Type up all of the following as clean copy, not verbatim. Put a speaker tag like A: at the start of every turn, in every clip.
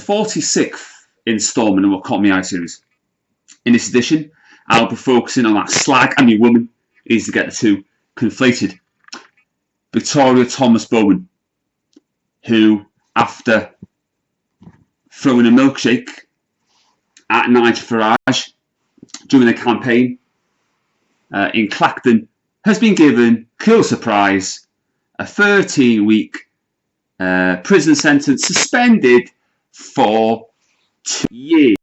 A: 46th instalment of What Caught Me Eye series. In this edition, I'll be focusing on that slag and your woman, easy to get the two conflated. Victoria Bowen, who, after throwing a milkshake at Nigel during a campaign in Clacton, has been given, cool surprise, a 13-week prison sentence, suspended for 2 years.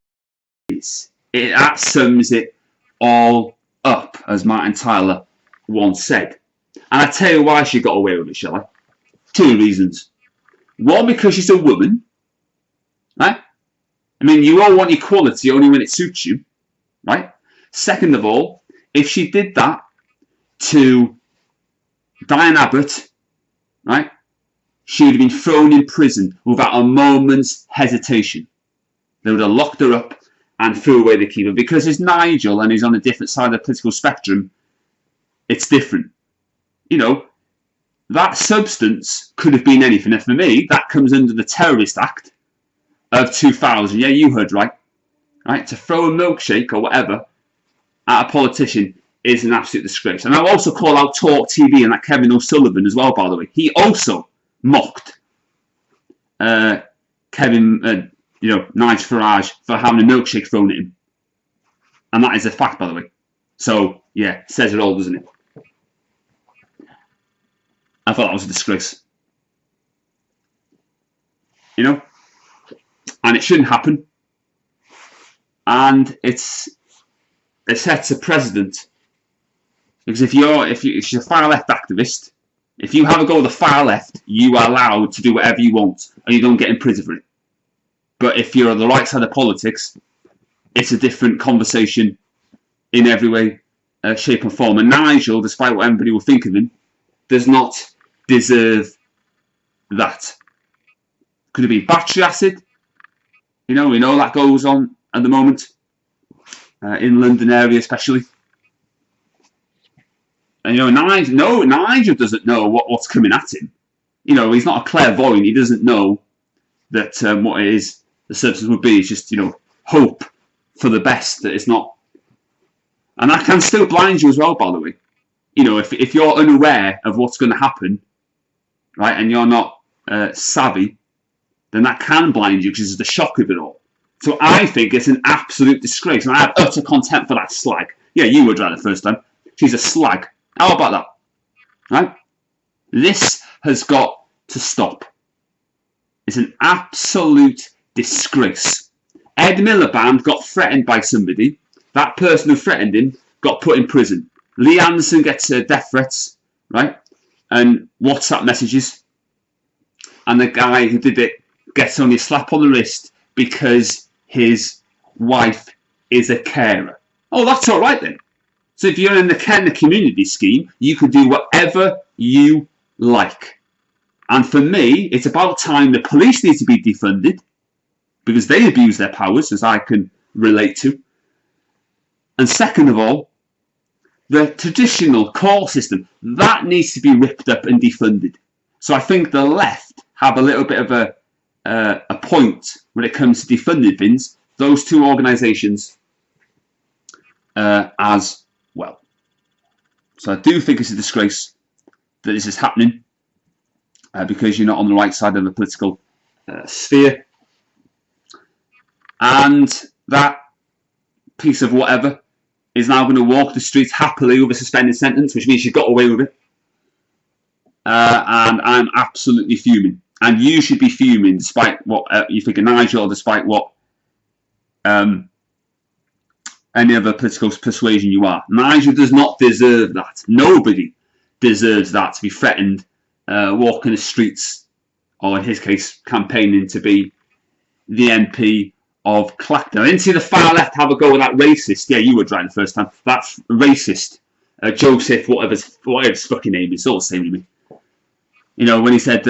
A: That sums it all up, as Martin Tyler once said. And I tell you why she got away with it, shall I? 2 reasons. One, because she's a woman, right? I mean, you all want equality only when it suits you, right? Second of all, if she did that to Diane Abbott, right, she would have been thrown in prison without a moment's hesitation. They would have locked her up and threw away the key. But because it's Nigel and he's on a different side of the political spectrum, it's different. You know, that substance could have been anything. And for me, that comes under the Terrorist Act of 2000. Yeah, you heard right. Right? To throw a milkshake or whatever at a politician is an absolute disgrace. And I'll also call out Talk TV and that Kevin O'Sullivan as well, by the way. He also mocked Nigel Farage for having a milkshake thrown at him. And that is a fact, by the way. So, yeah, says it all, doesn't it? I thought that was a disgrace. You know? And it shouldn't happen. And it sets a precedent. Because if you're a far left activist, if you have a go with the far left, you are allowed to do whatever you want and you don't get in prison for it. But if you're on the right side of politics, it's a different conversation in every way, shape and form. And Nigel, despite what everybody will think of him, does not deserve that. Could it be battery acid? You know, we know that goes on at the moment, in London area especially. And you know, Nigel doesn't know what's coming at him. You know, he's not a clairvoyant. He doesn't know that what it is the substance would be. It's just, you know, hope for the best that it's not. And that can still blind you as well, by the way. You know, if you're unaware of what's going to happen, right, and you're not savvy, then that can blind you because it's the shock of it all. So I think it's an absolute disgrace. And I have utter contempt for that slag. Yeah, you were right the first time. She's a slag. How about that? Right? This has got to stop. It's an absolute disgrace. Ed Miliband got threatened by somebody. That person who threatened him got put in prison. Lee Anderson gets death threats, right? And WhatsApp messages. And the guy who did it gets only a slap on the wrist because his wife is a carer. Oh, that's all right then. So if you're in the community scheme, you can do whatever you like. And for me, it's about time the police need to be defunded because they abuse their powers, as I can relate to. And second of all, the traditional court system, that needs to be ripped up and defunded. So I think the left have a little bit of a point when it comes to defunding things, those two organisations as well. So I do think it's a disgrace that this is happening because you're not on the right side of the political sphere. And that piece of whatever is now going to walk the streets happily with a suspended sentence, which means she got away with it. And I'm absolutely fuming. And you should be fuming despite what you think of Nigel, or despite what any other political persuasion you are. Nigel does not deserve that. Nobody deserves that, to be threatened walking the streets, or in his case, campaigning to be the MP of Clacton. I didn't see the far left have a go with that racist. Yeah, you were right the first time. That's racist. Joseph, whatever his fucking name is, it's all the same to me. You know, when he said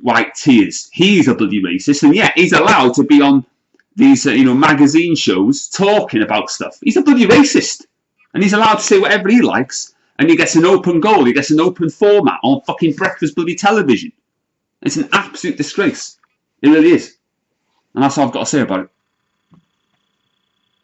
A: white tears, he's a bloody racist, and yeah, he's allowed to be on these magazine shows talking about stuff. He's a bloody racist, and he's allowed to say whatever he likes, and he gets an open goal, he gets an open format on fucking breakfast bloody television. It's an absolute disgrace. It really is. And that's all I've got to say about it.